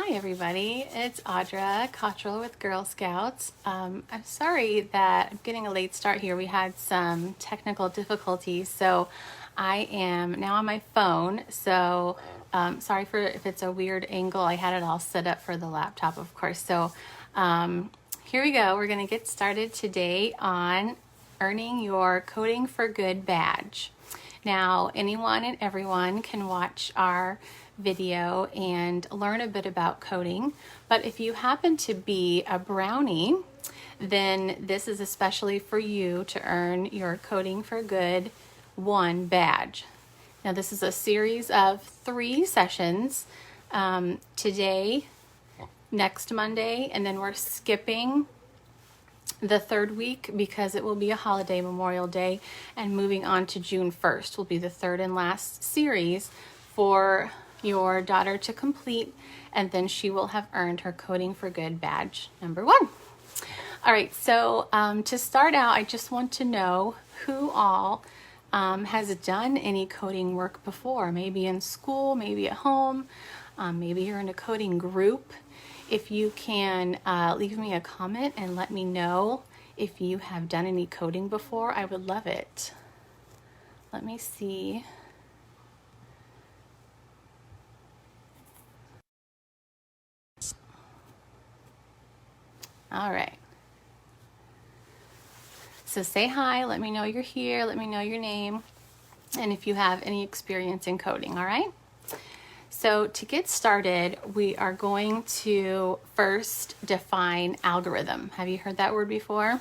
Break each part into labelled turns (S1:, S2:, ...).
S1: Hi everybody, it's Audra Cottrell with Girl Scouts. I'm sorry that I'm getting a late start here. We had some technical difficulties, so I am now on my phone. So sorry for if it's a weird angle. I had it all set up for the laptop, of course. So here we go. We're going to get started today on earning your Coding for Good badge. Now, anyone and everyone can watch our video and learn a bit about coding, but if you happen to be a Brownie, then this is especially for you to earn your Coding for Good 1 badge. Now, this is a series of 3 sessions, today, next Monday, and then we're skipping the 3rd week because it will be a holiday, Memorial Day, and moving on to June 1st will be the 3rd and last series for your daughter to complete, and then she will have earned her Coding for Good badge number 1. All right, so to start out, I just want to know who all has done any coding work before, maybe in school, maybe at home, maybe you're in a coding group. If you can leave me a comment and let me know if you have done any coding before, I would love it. Let me see. All right. So say hi, let me know you're here, let me know your name, and if you have any experience in coding, all right? So to get started, we are going to first define algorithm. Have you heard that word before?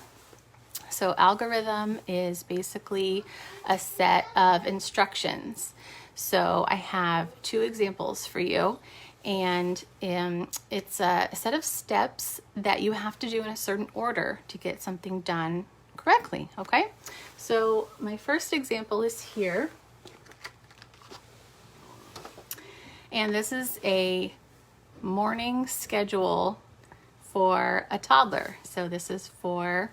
S1: So algorithm is basically a set of instructions. So I have 2 examples for you, and it's a set of steps that you have to do in a certain order to get something done correctly, okay? So my first example is here. And this is a morning schedule for a toddler. So this is for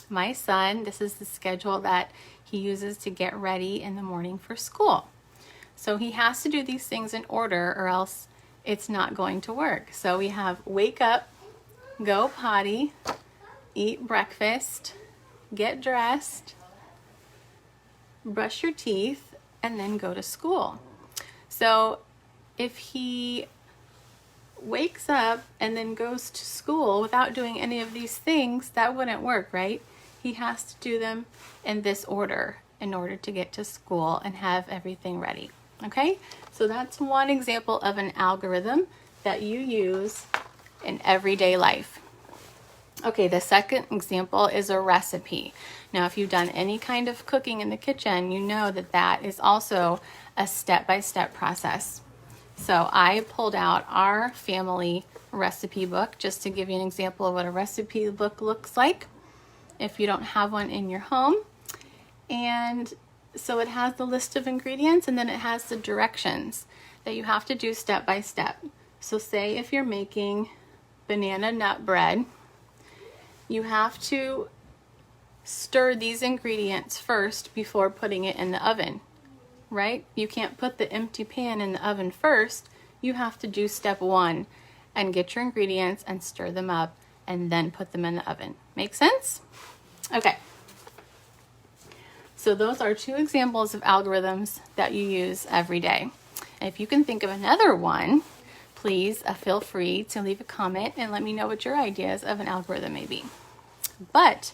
S1: my son. This is the schedule that he uses to get ready in the morning for school. So he has to do these things in order or else it's not going to work. So we have wake up, go potty, eat breakfast, get dressed, brush your teeth, and then go to school. So if he wakes up and then goes to school without doing any of these things, that wouldn't work, right? He has to do them in this order in order to get to school and have everything ready, okay? So that's one example of an algorithm that you use in everyday life. Okay, the second example is a recipe. Now, if you've done any kind of cooking in the kitchen, you know that that is also a step-by-step process. So I pulled out our family recipe book just to give you an example of what a recipe book looks like if you don't have one in your home. And so it has the list of ingredients, and then it has the directions that you have to do step by step. So say if you're making banana nut bread, you have to stir these ingredients first before putting it in the oven. Right? You can't put the empty pan in the oven first. You have to do step 1 and get your ingredients and stir them up and then put them in the oven. Make sense? Okay. So those are 2 examples of algorithms that you use every day. And if you can think of another one, please feel free to leave a comment and let me know what your ideas of an algorithm may be. But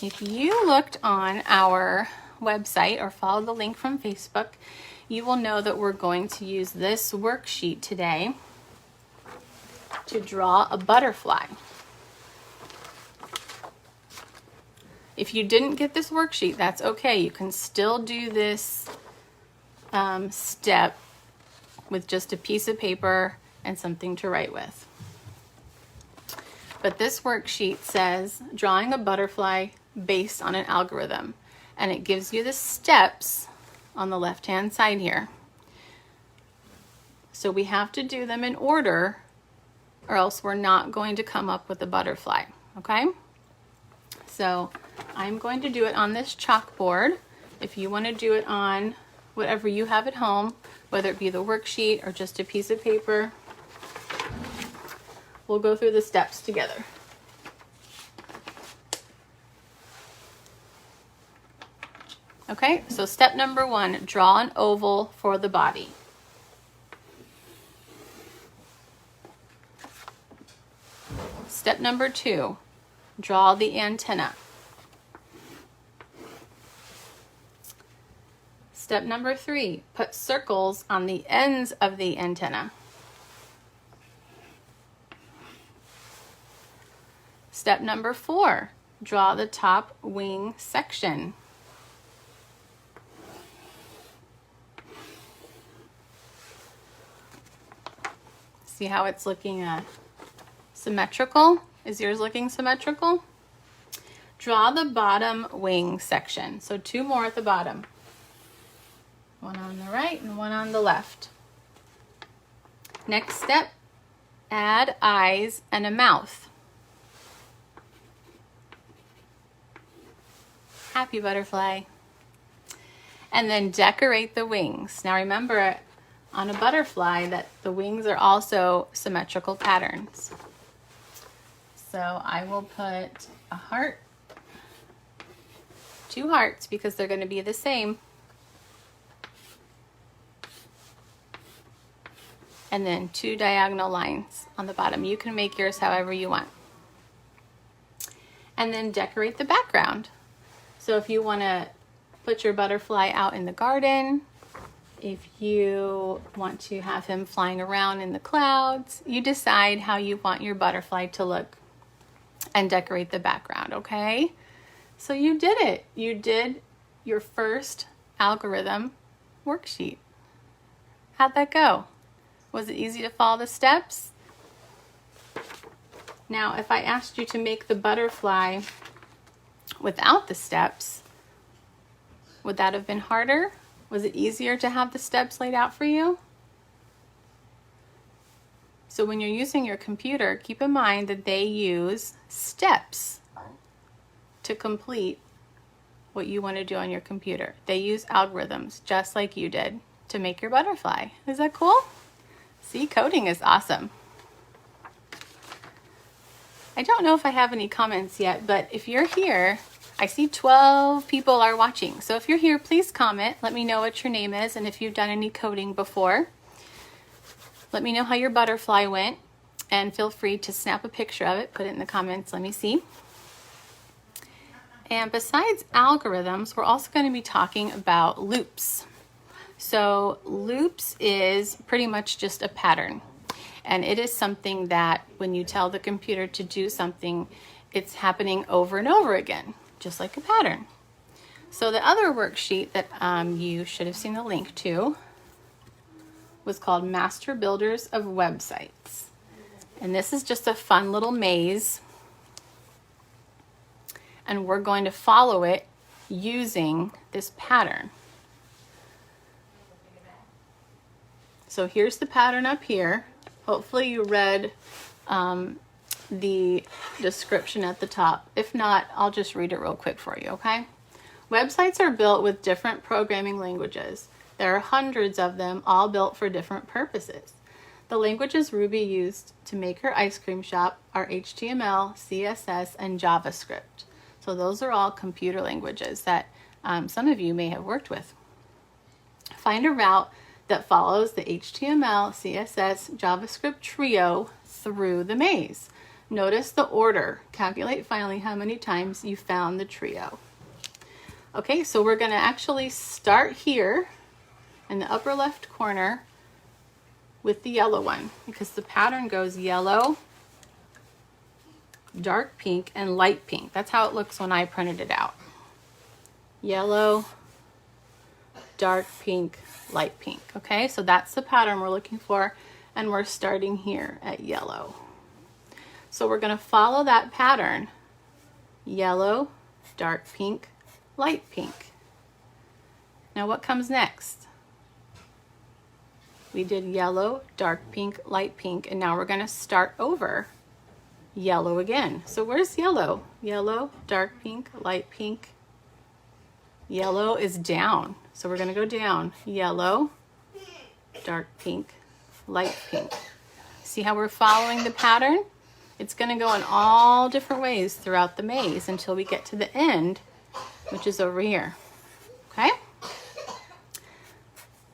S1: if you looked on our website or follow the link from Facebook, you will know that we're going to use this worksheet today to draw a butterfly. If you didn't get this worksheet, that's okay. You can still do this step with just a piece of paper and something to write with. But this worksheet says drawing a butterfly based on an algorithm. And it gives you the steps on the left-hand side here. So we have to do them in order or else we're not going to come up with a butterfly, okay? So I'm going to do it on this chalkboard. If you want to do it on whatever you have at home, whether it be the worksheet or just a piece of paper, we'll go through the steps together. Okay, so step number 1, draw an oval for the body. Step number 2, draw the antenna. Step number 3, put circles on the ends of the antenna. Step number 4, draw the top wing section. See how it's looking symmetrical? Is yours looking symmetrical? Draw the bottom wing section. So 2 more at the bottom. One on the right and one on the left. Next step, add eyes and a mouth. Happy butterfly. And then decorate the wings. Now remember, on a butterfly that the wings are also symmetrical patterns. So I will put a heart, 2 hearts because they're going to be the same. And then 2 diagonal lines on the bottom. You can make yours however you want. And then decorate the background. So if you want to put your butterfly out in the garden, if you want to have him flying around in the clouds, you decide how you want your butterfly to look and decorate the background, okay? So you did it. You did your first algorithm worksheet. How'd that go? Was it easy to follow the steps? Now, if I asked you to make the butterfly without the steps, would that have been harder? Was it easier to have the steps laid out for you? So when you're using your computer, keep in mind that they use steps to complete what you want to do on your computer. They use algorithms just like you did to make your butterfly. Is that cool? See, coding is awesome. I don't know if I have any comments yet, but if you're here, I see 12 people are watching. So if you're here, please comment. Let me know what your name is and if you've done any coding before. Let me know how your butterfly went and feel free to snap a picture of it. Put it in the comments. Let me see. And besides algorithms, we're also going to be talking about loops. So loops is pretty much just a pattern. And it is something that when you tell the computer to do something, it's happening over and over again, just like a pattern. So the other worksheet that you should have seen the link to was called Master Builders of Websites. And this is just a fun little maze. And we're going to follow it using this pattern. So here's the pattern up here. Hopefully you read the description at the top. If not, I'll just read it real quick for you, okay? Websites are built with different programming languages. There are hundreds of them, all built for different purposes. The languages Ruby used to make her ice cream shop are HTML, CSS, and JavaScript. So those are all computer languages that some of you may have worked with. Find a route that follows the HTML, CSS, JavaScript trio through the maze. Notice the order. Calculate finally how many times you found the trio. Okay, so we're going to actually start here in the upper left corner with the yellow one because the pattern goes yellow, dark pink, and light pink. That's how it looks when I printed it out. Yellow, dark pink, light pink. Okay, so that's the pattern we're looking for, and we're starting here at yellow. So we're going to follow that pattern. Yellow, dark pink, light pink. Now what comes next? We did yellow, dark pink, light pink, and now we're going to start over yellow again. So where's yellow? Yellow, dark pink, light pink. Yellow is down. So we're going to go down. Yellow, dark pink, light pink. See how we're following the pattern? It's going to go in all different ways throughout the maze until we get to the end, which is over here. Okay?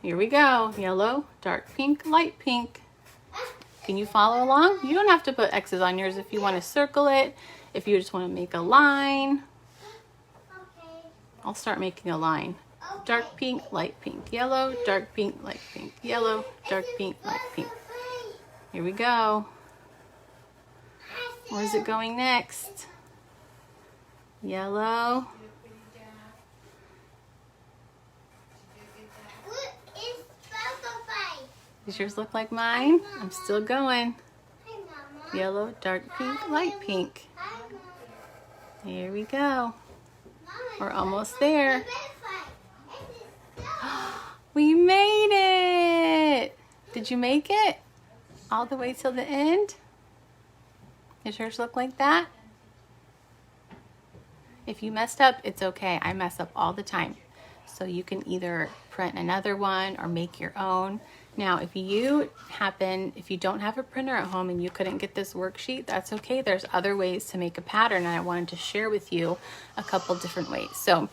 S1: Here we go. Yellow, dark pink, light pink. Can you follow along? You don't have to put X's on yours if you want to circle it, if you just want to make a line. I'll start making a line. Dark pink, light pink, yellow, dark pink, light pink, yellow, dark pink, light pink. Here we go. Where's it going next? Yellow. Does yours look like mine? I'm still going. Yellow, dark pink, light pink. Here we go. We're almost there. We made it! Did you make it? All the way till the end? Does yours look like that? If you messed up, it's okay. I mess up all the time. So you can either print another one or make your own. Now, if you don't have a printer at home and you couldn't get this worksheet, that's okay. There's other ways to make a pattern, and I wanted to share with you a couple different ways. So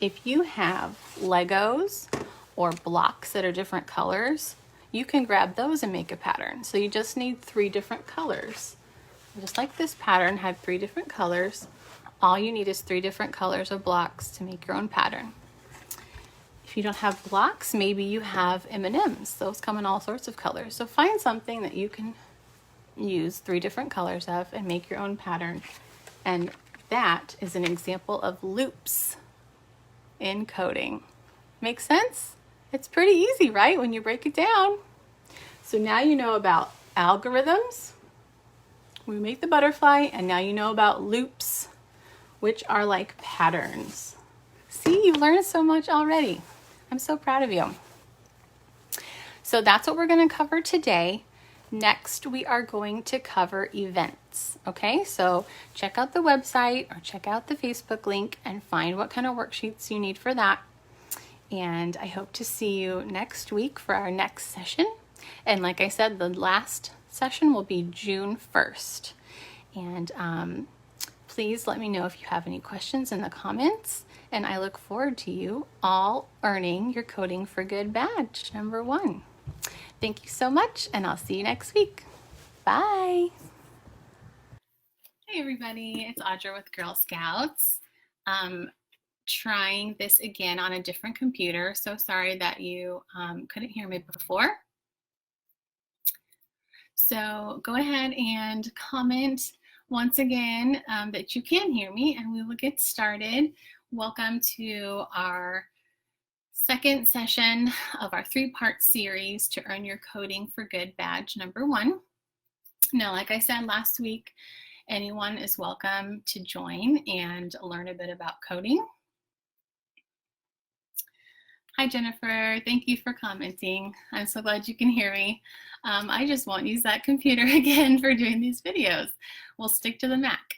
S1: if you have Legos or blocks that are different colors, you can grab those and make a pattern. So you just need 3 different colors. Just like this pattern had 3 different colors, all you need is 3 different colors of blocks to make your own pattern. If you don't have blocks, maybe you have M&Ms. Those come in all sorts of colors. So find something that you can use 3 different colors of and make your own pattern. And that is an example of loops in coding. Make sense? It's pretty easy, right, when you break it down. So now you know about algorithms. We make the butterfly, and now you know about loops, which are like patterns. See, you've learned so much already. I'm so proud of you. So that's what we're going to cover today. Next, we are going to cover events. Okay, so check out the website or check out the Facebook link and find what kind of worksheets you need for that. And I hope to see you next week for our next session. And like I said, the last session will be June 1st. And please let me know if you have any questions in the comments. And I look forward to you all earning your Coding for Good badge, number 1. Thank you so much, and I'll see you next week. Bye. Hey everybody, it's Audra with Girl Scouts. Trying this again on a different computer. So sorry that you couldn't hear me before. So go ahead and comment once again that you can hear me, and we will get started. Welcome to our second session of our 3-part series to earn your Coding for Good badge, number 1. Now, like I said last week, anyone is welcome to join and learn a bit about coding. Hi, Jennifer. Thank you for commenting. I'm so glad you can hear me. I just won't use that computer again for doing these videos. We'll stick to the Mac.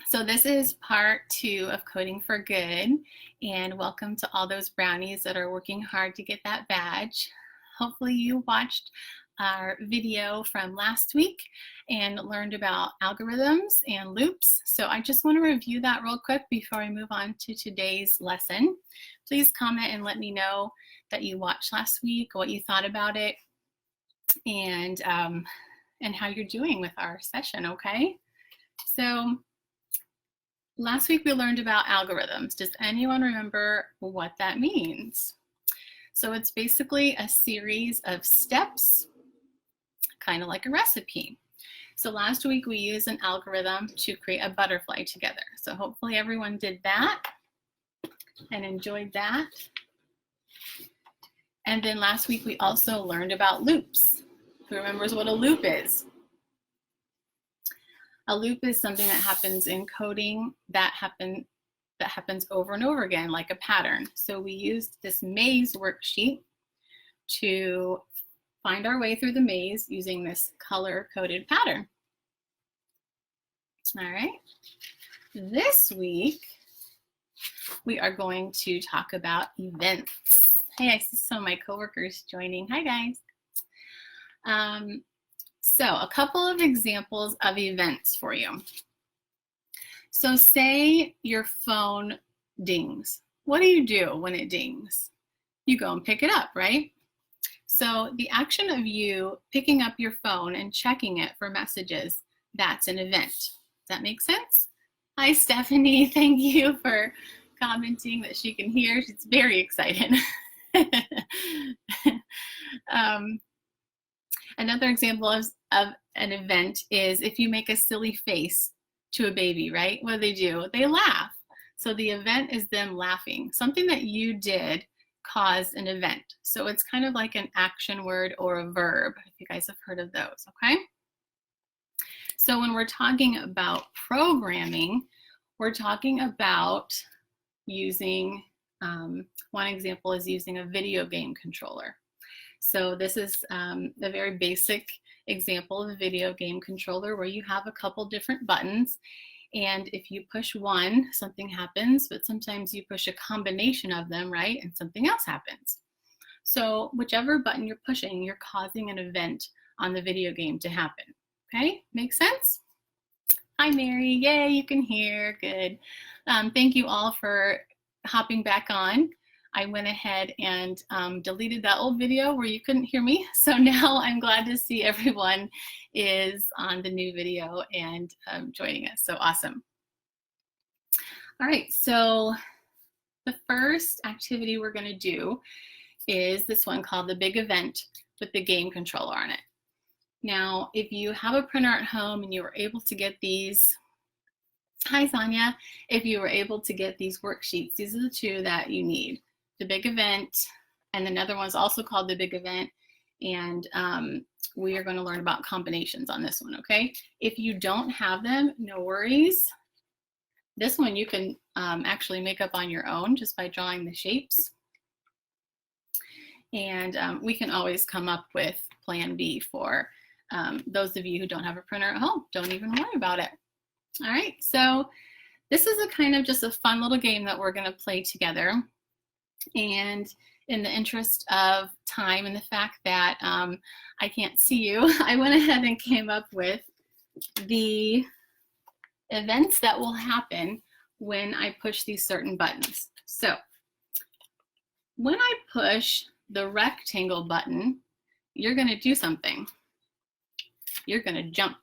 S1: So this is part 2 of Coding for Good, and welcome to all those brownies that are working hard to get that badge. Hopefully you watched our video from last week and learned about algorithms and loops. So I just want to review that real quick before we move on to today's lesson. Please comment and let me know that you watched last week, what you thought about it, and how you're doing with our session, okay? So last week we learned about algorithms. Does anyone remember what that means? So it's basically a series of steps, kind of like a recipe. So last week we used an algorithm to create a butterfly together. So hopefully everyone did that and enjoyed that. And then last week we also learned about loops. Who remembers what a loop is? A loop is something that happens in coding that happens over and over again, like a pattern. So we used this maze worksheet to find our way through the maze using this color-coded pattern. All right. This week, we are going to talk about events. Hey, I see some of my coworkers joining. Hi, guys. So a couple of examples of events for you. So say your phone dings. What do you do when it dings? You go and pick it up, right? So the action of you picking up your phone and checking it for messages, that's an event. Does that make sense? Hi, Stephanie. Thank you for commenting that she can hear. She's very excited. Another example of an event is if you make a silly face to a baby, right? What do? They laugh. So the event is them laughing. Something that you did caused an event. So it's kind of like an action word or a verb, if you guys have heard of those, okay? So when we're talking about programming, we're talking about using, one example is using a video game controller. So this is a very basic example of a video game controller where you have a couple different buttons, and if you push one, something happens, but sometimes you push a combination of them, right, and something else happens. So whichever button you're pushing, you're causing an event on the video game to happen. Okay, make sense? Hi, Mary. Yay, you can hear. Good. Thank you all for hopping back on. I went ahead and deleted that old video where you couldn't hear me. So now I'm glad to see everyone is on the new video and joining us. So awesome. All right, so the first activity we're going to do is this one called the big event with the game controller on it. Now, if you have a printer at home and you were able to get these, hi Sonia, if you were able to get these worksheets, these are the two that you need. The big event, and another one is also called the big event, and we are going to learn about combinations on this one, okay? If you don't have them, no worries. This one you can actually make up on your own just by drawing the shapes. And we can always come up with plan B for those of you who don't have a printer at home. Don't even worry about it. All right, so this is a kind of just a fun little game that we're going to play together. And in the interest of time and the fact that I can't see you, I went ahead and came up with the events that will happen when I push these certain buttons. So when I push the rectangle button, you're going to do something. You're going to jump.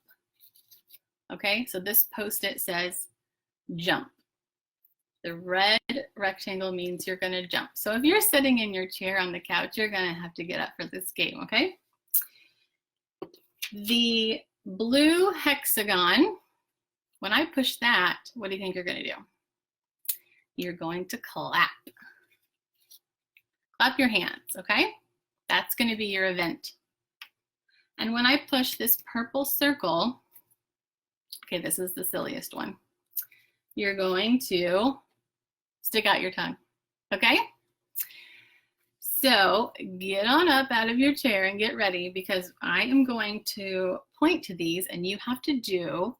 S1: Okay, so this post-it says jump. The red rectangle means you're going to jump. So if you're sitting in your chair on the couch, you're going to have to get up for this game, okay? The blue hexagon, when I push that, what do you think you're going to do? You're going to clap. Clap your hands, okay? That's going to be your event. And when I push this purple circle, okay, this is the silliest one, you're going to stick out your tongue, okay? So get on up out of your chair and get ready, because I am going to point to these and you have to do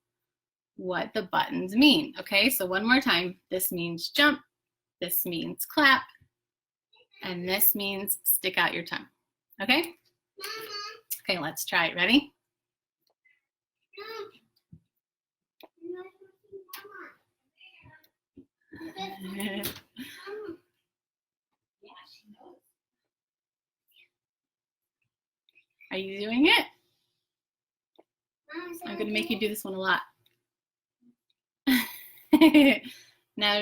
S1: what the buttons mean, okay? So one more time, this means jump, this means clap, and this means stick out your tongue, okay? Okay, let's try it. Ready? Are you doing it? I'm going to make you do this one a lot. Now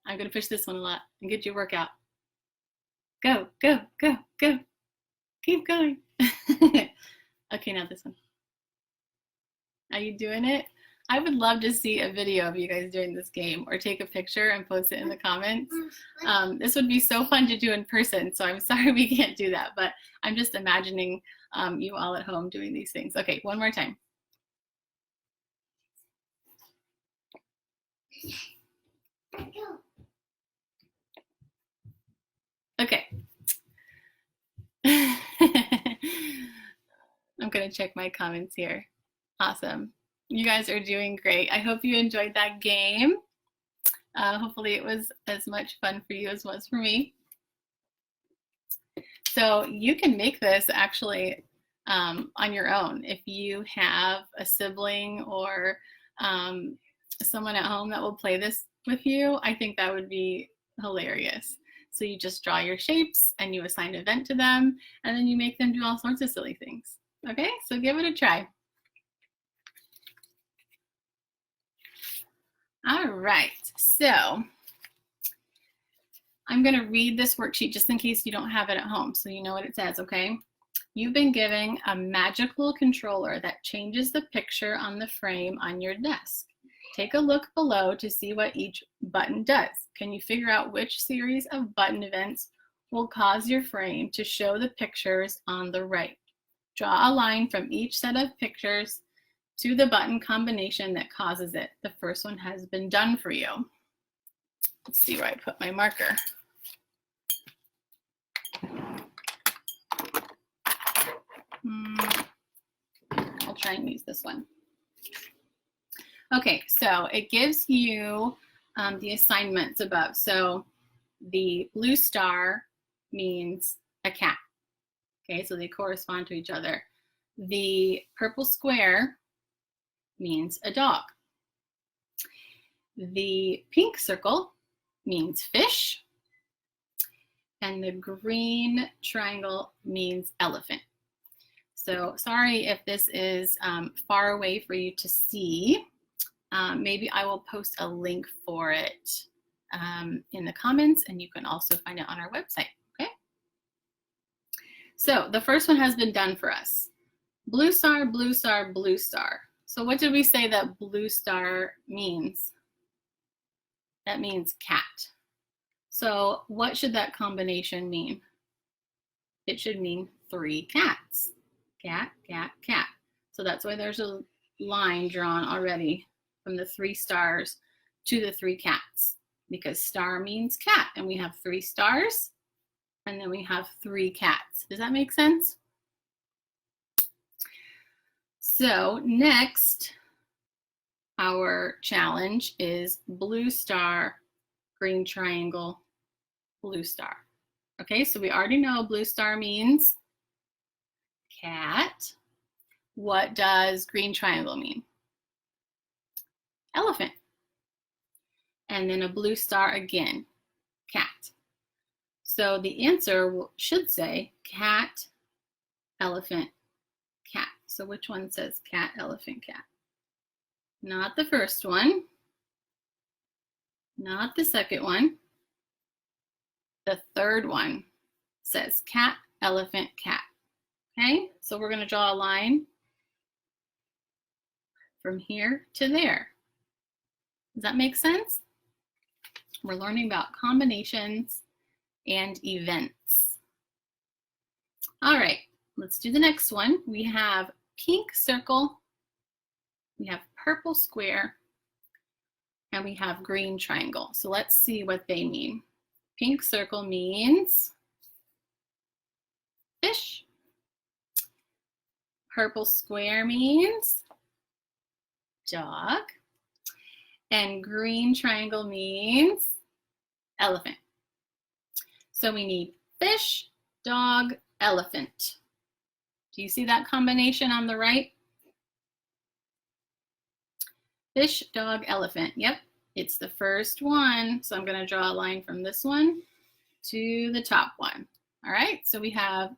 S1: I'm going to push this one a lot and get your workout. Go, go, go, go. Keep going. Okay, now this one. Are you doing it? I would love to see a video of you guys doing this game, or take a picture and post it in the comments. This would be so fun to do in person, so I'm sorry we can't do that, but I'm just imagining you all at home doing these things. Okay, one more time. Okay. I'm going to check my comments here. Awesome. You guys are doing great. I hope you enjoyed that game. Hopefully it was as much fun for you as it was for me. So you can make this actually on your own. If you have a sibling or someone at home that will play this with you, I think that would be hilarious. So you just draw your shapes and you assign an event to them, and then you make them do all sorts of silly things. Okay, so give it a try. All right, so I'm going to read this worksheet just in case you don't have it at home so you know what it says, okay? You've been given a magical controller that changes the picture on the frame on your desk. Take a look below to see what each button does. Can you figure out which series of button events will cause your frame to show the pictures on the right? Draw a line from each set of pictures to the button combination that causes it. The first one has been done for you. Let's see where I put my marker. I'll try and use this one. Okay, so it gives you the assignments above. So the blue star means a cat. Okay, so they correspond to each other. The purple square means a dog. The pink circle means fish. And the green triangle means elephant. So sorry if this is far away for you to see. Maybe I will post a link for it in the comments, and you can also find it on our website, okay? So the first one has been done for us. Blue star, blue star, blue star. So what did we say that blue star means? That means cat. So what should that combination mean? It should mean 3 cats. Cat, cat, cat. So that's why there's a line drawn already from the 3 stars to the 3 cats, because star means cat, and we have 3 stars, and then we have 3 cats. Does that make sense? So next, our challenge is blue star, green triangle, blue star. Okay, so we already know blue star means cat. What does green triangle mean? Elephant. And then a blue star again, cat. So the answer should say cat, elephant, cat. So which one says cat, elephant, cat? Not the first one. Not the second one. The third one says cat, elephant, cat. Okay, so we're going to draw a line from here to there. Does that make sense? We're learning about combinations and events. All right, let's do the next one. We have pink circle, we have purple square, and we have green triangle. So let's see what they mean. Pink circle means fish. Purple square means dog. And green triangle means elephant. So we need fish, dog, elephant. Do you see that combination on the right? Fish, dog, elephant. Yep, it's the first one. So I'm going to draw a line from this one to the top one. All right, so we have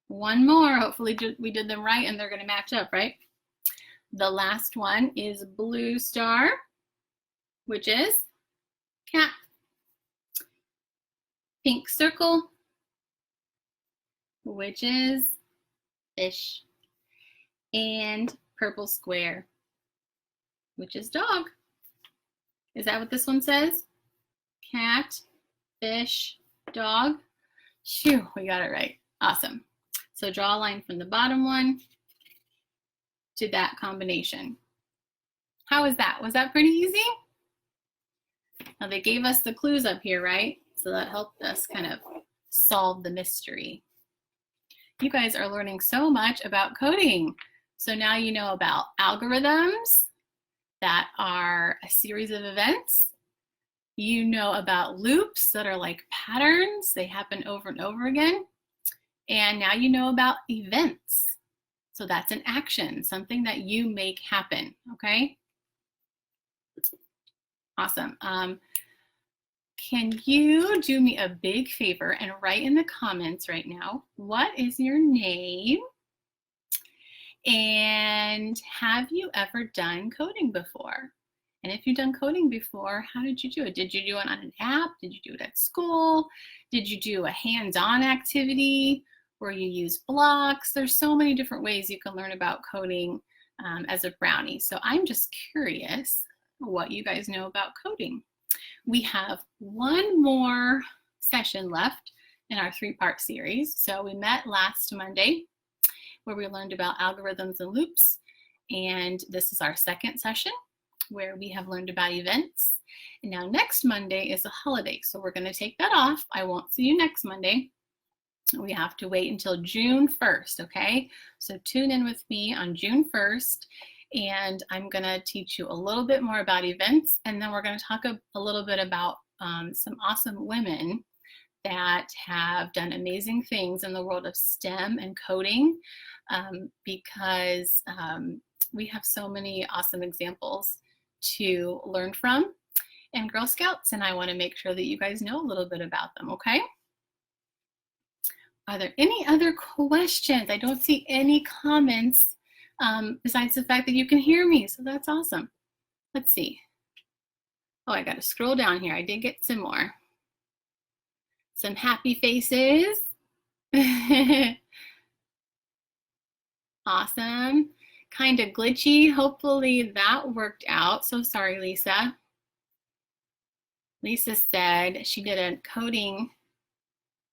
S1: one more. Hopefully we did them right and they're going to match up, right? The last one is blue star, which is cat. Pink circle, which is fish. And purple square, which is dog. Is that what this one says? Cat, fish, dog. Phew, we got it right. Awesome. So draw a line from the bottom one to that combination. How was that? Was that pretty easy? Now they gave us the clues up here, right? So that helped us kind of solve the mystery. You guys are learning so much about coding. So now you know about algorithms that are a series of events. You know about loops that are like patterns. They happen over and over again. And now you know about events. So that's an action, something that you make happen, okay? Awesome. Can you do me a big favor and write in the comments right now, what is your name? And have you ever done coding before? And if you've done coding before, how did you do it? Did you do it on an app? Did you do it at school? Did you do a hands-on activity where you use blocks? There's so many different ways you can learn about coding as a brownie. So I'm just curious what you guys know about coding. We have one more session left in our 3-part series. So we met last Monday where we learned about algorithms and loops. And this is our second session where we have learned about events. And now next Monday is a holiday, so we're going to take that off. I won't see you next Monday. We have to wait until June 1st, okay? So tune in with me on June 1st, and I'm going to teach you a little bit more about events, and then we're going to talk a little bit about some awesome women that have done amazing things in the world of STEM and coding, because we have so many awesome examples to learn from in Girl Scouts, and I want to make sure that you guys know a little bit about them, okay? Are there any other questions? I don't see any comments besides the fact that you can hear me, so that's awesome. Let's see. Oh, I got to scroll down here. I did get some more. Some happy faces. Awesome. Kind of glitchy. Hopefully that worked out. So sorry, Lisa. Lisa said she did a coding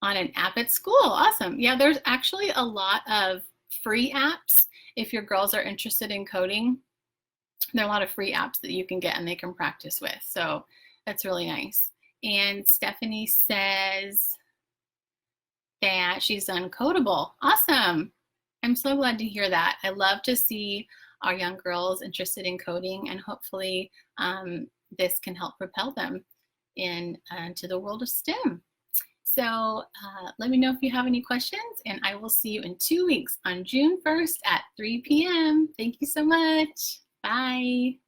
S1: on an app at school. Awesome. Yeah, there's actually a lot of free apps if your girls are interested in coding. There are a lot of free apps that you can get and they can practice with. So that's really nice. And Stephanie says that she's done Codable. Awesome. I'm so glad to hear that. I love to see our young girls interested in coding, and hopefully this can help propel them into the world of STEM. So let me know if you have any questions, and I will see you in 2 weeks on June 1st at 3 p.m. Thank you so much. Bye.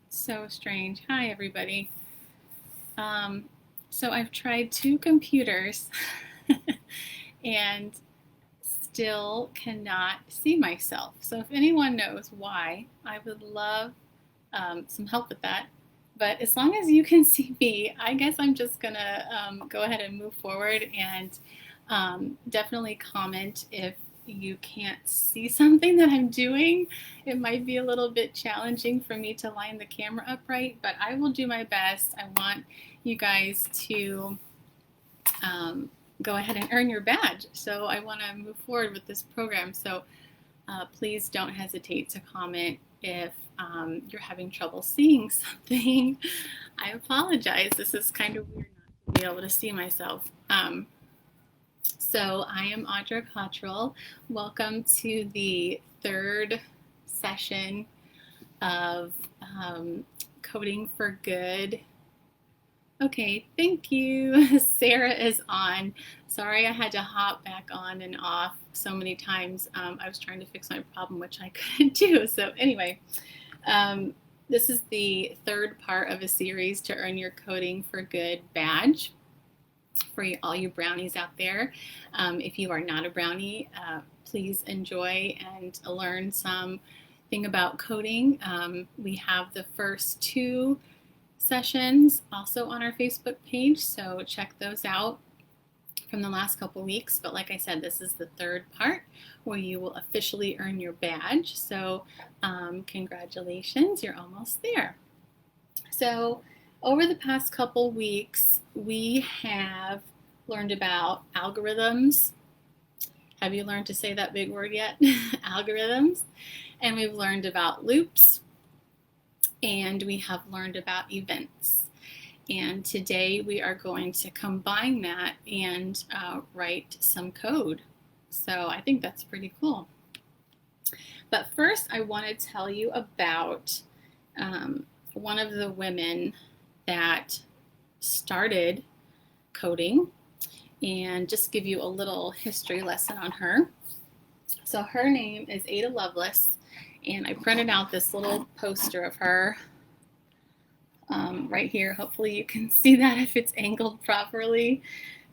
S1: So strange. Hi, everybody. So I've tried 2 computers and still cannot see myself. So if anyone knows why, I would love some help with that. But as long as you can see me, I guess I'm just gonna go ahead and move forward, and definitely comment if you can't see something that I'm doing. It might be a little bit challenging for me to line the camera up right, but I will do my best. I want you guys to go ahead and earn your badge. So I want to move forward with this program. So please don't hesitate to comment if you're having trouble seeing something. I apologize. This is kind of weird not to be able to see myself. So I am Audra Cottrell. Welcome to the 3rd session of Coding for Good. Okay, thank you. Sarah is on. Sorry I had to hop back on and off so many times. I was trying to fix my problem, which I couldn't do. So anyway, this is the 3rd part of a series to earn your Coding for Good badge for all you brownies out there. If you are not a brownie, please enjoy and learn something about coding. We have the first 2 sessions also on our Facebook page, so check those out from the last couple weeks. But like I said, this is the 3rd part where you will officially earn your badge. So congratulations, you're almost there. So Over the past couple weeks, we have learned about algorithms. Have you learned to say that big word yet? Algorithms. And we've learned about loops, and we have learned about events. And today we are going to combine that and write some code. So I think that's pretty cool. But first, I want to tell you about one of the women that started coding and just give you a little history lesson on her. So her name is Ada Lovelace, and I printed out this little poster of her right here. Hopefully you can see that if it's angled properly.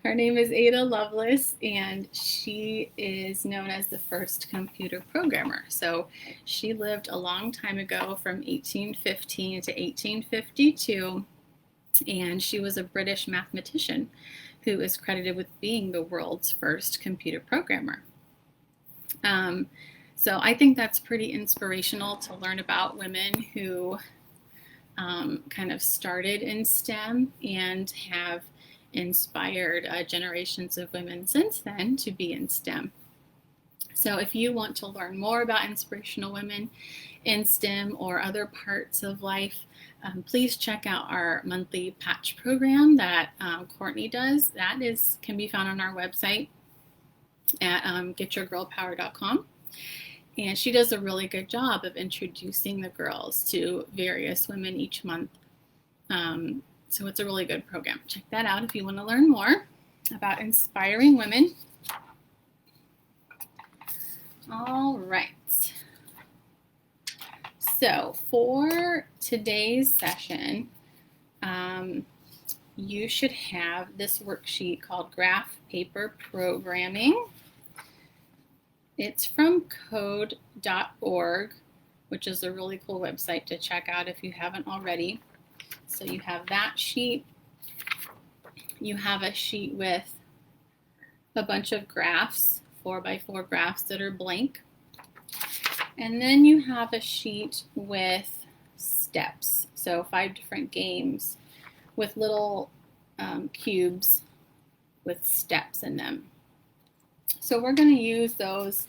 S1: Her name is Ada Lovelace, and she is known as the first computer programmer. So she lived a long time ago, from 1815 to 1852, and she was a British mathematician who is credited with being the world's first computer programmer. So I think that's pretty inspirational to learn about women who kind of started in STEM and have inspired generations of women since then to be in STEM. So if you want to learn more about inspirational women in STEM or other parts of life, please check out our monthly patch program that Courtney does. That can be found on our website at getyourgirlpower.com. And she does a really good job of introducing the girls to various women each month. So it's a really good program. Check that out if you want to learn more about inspiring women. All right. So for today's session, you should have this worksheet called Graph Paper Programming. It's from code.org, which is a really cool website to check out if you haven't already. So you have that sheet. You have a sheet with a bunch of graphs, 4x4 graphs that are blank. And then you have a sheet with steps. So 5 different games with little cubes with steps in them. So we're going to use those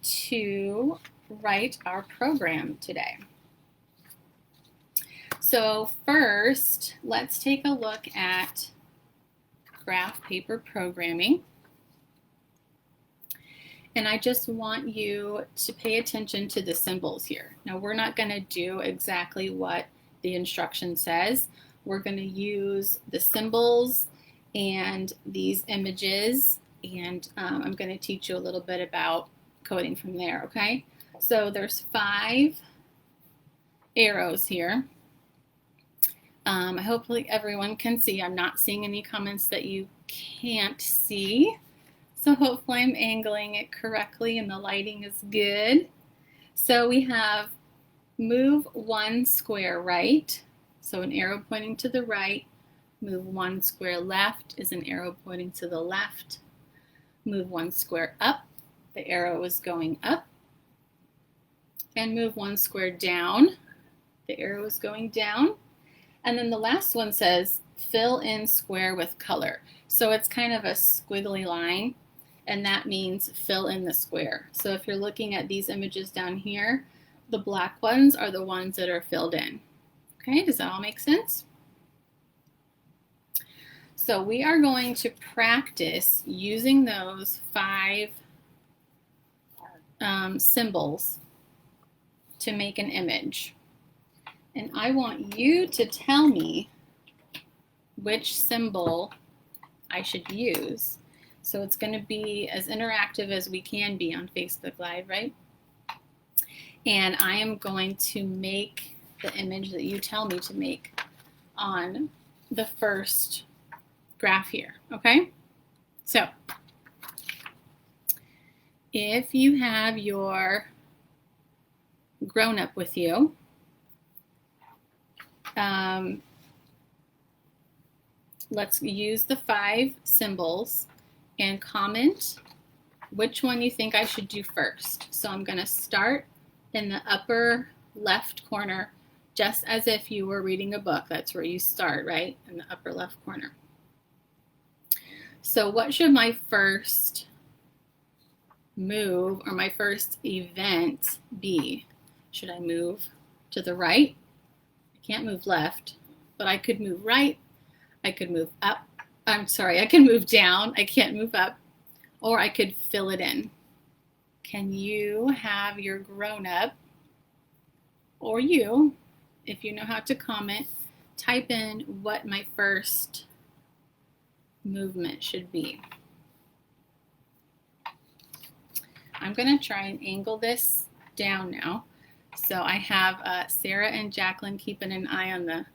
S1: to write our program today. So first, let's take a look at graph paper programming. And I just want you to pay attention to the symbols here. Now, we're not going to do exactly what the instruction says. We're going to use the symbols and these images, and I'm going to teach you a little bit about coding from there, okay? So there's 5 arrows here. Hopefully everyone can see. I'm not seeing any comments that you can't see. So hopefully I'm angling it correctly and the lighting is good. So we have move 1 square right, so an arrow pointing to the right. Move 1 square left is an arrow pointing to the left. Move 1 square up, the arrow is going up. And move 1 square down, the arrow is going down. And then the last one says fill in square with color. So it's kind of a squiggly line, and that means fill in the square. So if you're looking at these images down here, the black ones are the ones that are filled in. Okay, does that all make sense? So we are going to practice using those 5 symbols to make an image. And I want you to tell me which symbol I should use. So it's going to be as interactive as we can be on Facebook Live, right? And I am going to make the image that you tell me to make on the first graph here, okay? So if you have your grown-up with you, let's use the 5 symbols and comment which one you think I should do first. So I'm going to start in the upper left corner just as if you were reading a book. That's where you start, right? In the upper left corner. So what should my first move or my first event be? Should I move to the right? I can't move left, but I could move right. I could move up. I'm sorry, I can move down. I can't move up. Or I could fill it in. Can you have your grown-up, or you, if you know how to comment, type in what my first movement should be? I'm going to try and angle this down now. So I have Sarah and Jacqueline keeping an eye on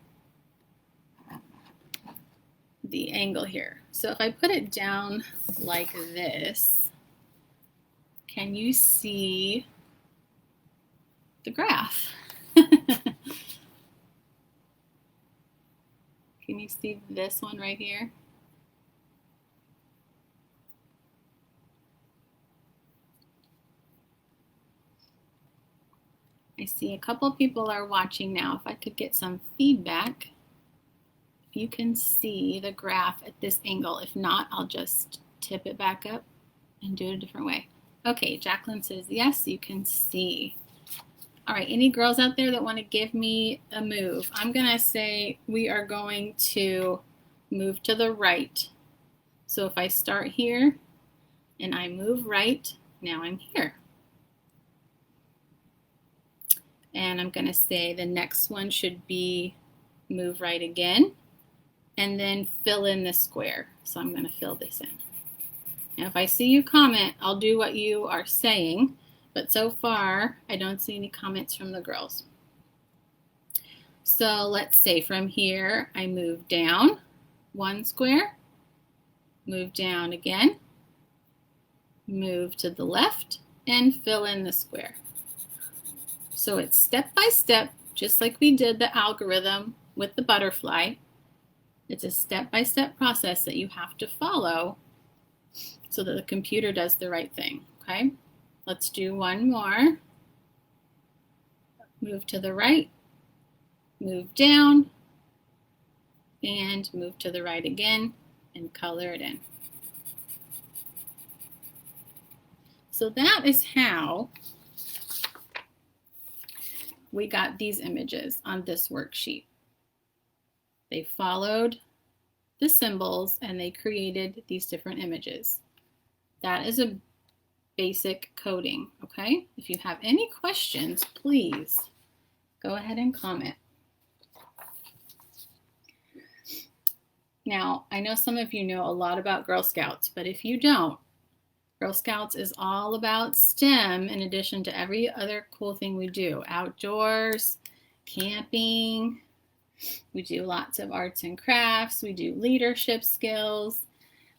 S1: the angle here. So if I put it down like this, can you see the graph? Can you see this one right here? I see a couple people are watching now. If I could get some feedback, if you can see the graph at this angle. If not, I'll just tip it back up and do it a different way. Okay, Jacqueline says, yes, you can see. All right, any girls out there that want to give me a move? I'm going to say we are going to move to the right. So if I start here and I move right, now I'm here. And I'm going to say the next one should be move right again, and then fill in the square. So I'm going to fill this in. Now if I see you comment, I'll do what you are saying, but so far I don't see any comments from the girls. So let's say from here I move down one square, move down again, move to the left, and fill in the square. So it's step by step, just like we did the algorithm with the butterfly. It's a step-by-step process that you have to follow so that the computer does the right thing, okay? Let's do one more. Move to the right, move down, and move to the right again, and color it in. So that is how we got these images on this worksheet. They followed the symbols and they created these different images. That is a basic coding, okay? If you have any questions, please go ahead and comment. Now, I know some of you know a lot about Girl Scouts, but if you don't, Girl Scouts is all about STEM in addition to every other cool thing we do. Outdoors, camping, we do lots of arts and crafts, we do leadership skills.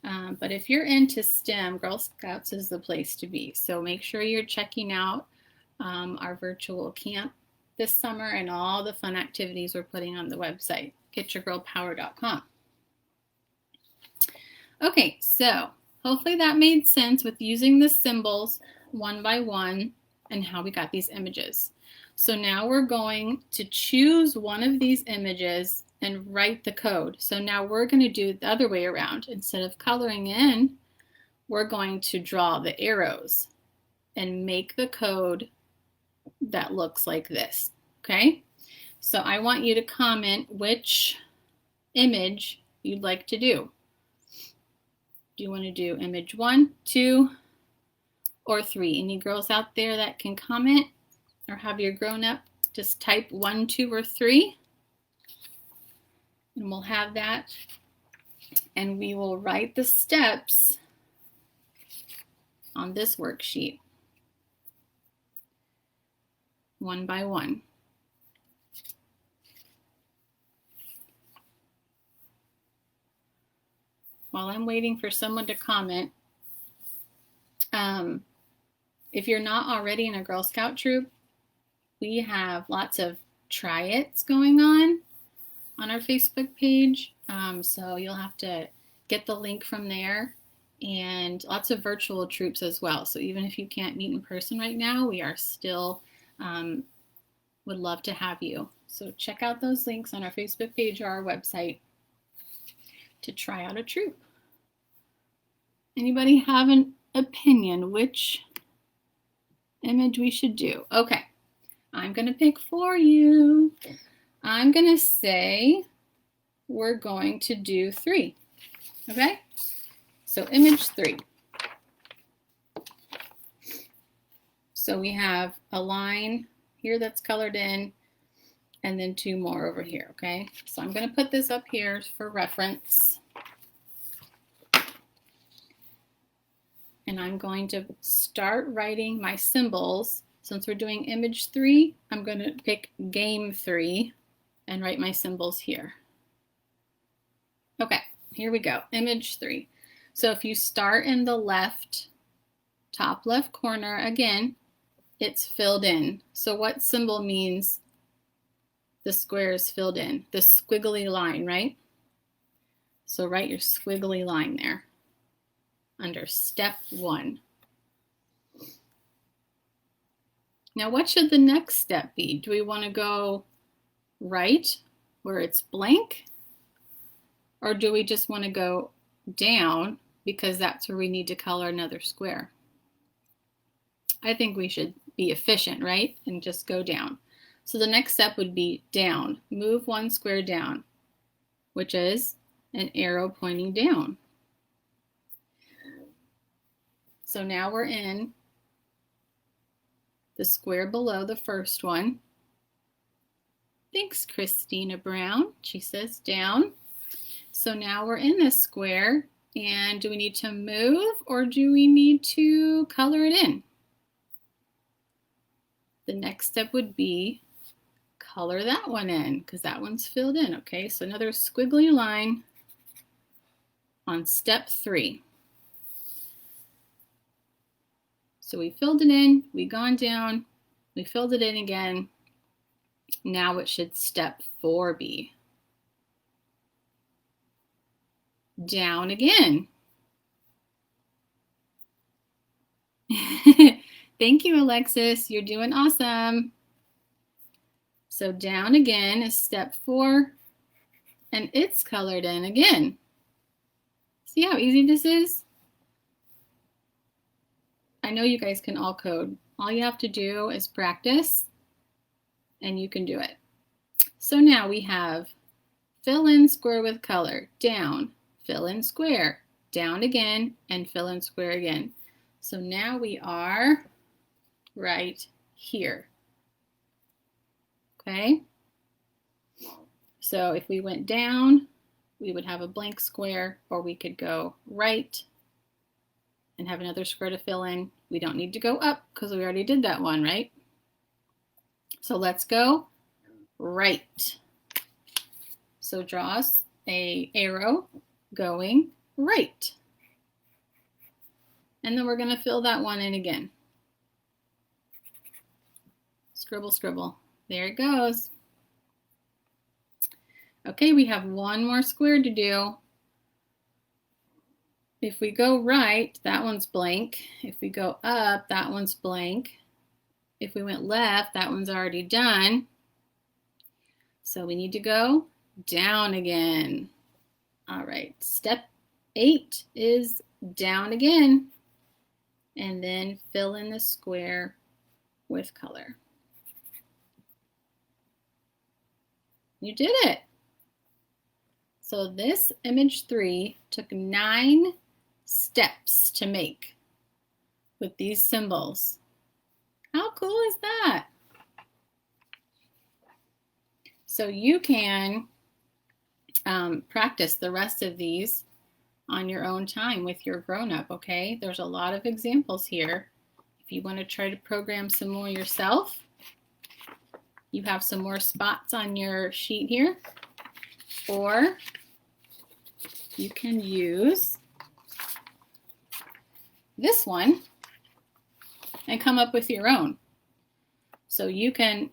S1: But if you're into STEM, Girl Scouts is the place to be. So make sure you're checking out our virtual camp this summer and all the fun activities we're putting on the website, getyourgirlpower.com. Okay, so hopefully that made sense with using the symbols one by one and how we got these images. So now we're going to choose one of these images and write the code. So now we're going to do it the other way around. Instead of coloring in, we're going to draw the arrows and make the code that looks like this, okay? So I want you to comment which image you'd like to do. Do you want to do image 1, 2, or 3? Any girls out there that can comment or have your grown-up just type 1, 2, or 3? And we'll have that. And we will write the steps on this worksheet one by one. While I'm waiting for someone to comment, if you're not already in a Girl Scout troop, we have lots of try-its going on our Facebook page. So you'll have to get the link from there, and lots of virtual troops as well. So even if you can't meet in person right now, we are still Would love to have you. So check out those links on our Facebook page or our website to try out a troop. Anybody have an opinion which image we should do? Okay, I'm going to pick for you. I'm going to say we're going to do 3. Okay, so image 3. So we have a line here that's colored in, and then 2 more over here, okay? So I'm going to put this up here for reference. And I'm going to start writing my symbols. Since we're doing image 3, I'm going to pick game 3 and write my symbols here. Okay, here we go, image 3. So if you start in the left, top left corner, again, it's filled in. So what symbol means the square is filled in? The squiggly line, right? So write your squiggly line there under step 1. Now what should the next step be? Do we want to go right where it's blank? Or do we just want to go down because that's where we need to color another square? I think we should be efficient, right? And just go down. So the next step would be down. Move 1 square down, which is an arrow pointing down. So now we're in the square below the first one. Thanks, Christina Brown. She says down. So now we're in this square, and do we need to move or do we need to color it in? The next step would be color that one in because that one's filled in, okay? So another squiggly line on step 3. So we filled it in, we gone down, we filled it in again. Now it should step 4 be? Down again. Thank you, Alexis. You're doing awesome. So down again is step 4, and it's colored in again. See how easy this is? I know you guys can all code. All you have to do is practice, and you can do it. So now we have fill in square with color, down, fill in square, down again, and fill in square again. So now we are right here. Okay? So if we went down, we would have a blank square, or we could go right and have another square to fill in. We don't need to go up because we already did that one, right? So let's go right. So draw us an arrow going right. And then we're going to fill that one in again. Scribble, scribble. There it goes. Okay, we have one more square to do. If we go right, that one's blank. If we go up, that one's blank. If we went left, that one's already done. So we need to go down again. All right, step 8 is down again. And then fill in the square with color. You did it. So this image 3 took 9 steps to make with these symbols. How cool is that? So you can practice the rest of these on your own time with your grown-up, okay? There's a lot of examples here. If you want to try to program some more yourself, you have some more spots on your sheet here, or you can use this one and come up with your own. So you can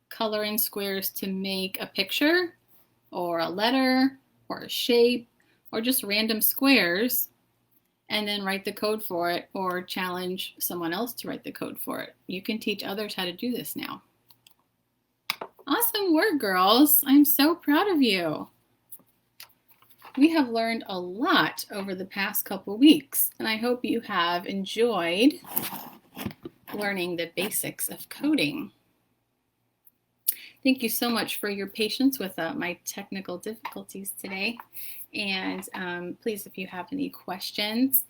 S1: color in squares to make a picture or a letter or a shape or just random squares, and then write the code for it or challenge someone else to write the code for it. You can teach others how to do this now. Awesome work, girls. I'm so proud of you. We have learned a lot over the past couple weeks, and I hope you have enjoyed learning the basics of coding. Thank you so much for your patience with my technical difficulties today. And please, if you have any questions,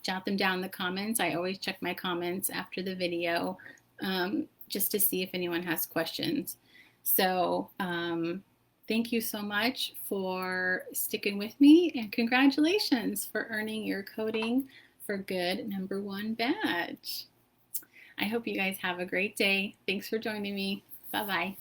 S1: jot them down in the comments. I always check my comments after the video just to see if anyone has questions. So thank you so much for sticking with me, and congratulations for earning your Coding for Good #1 badge. I hope you guys have a great day. Thanks for joining me. Bye-bye.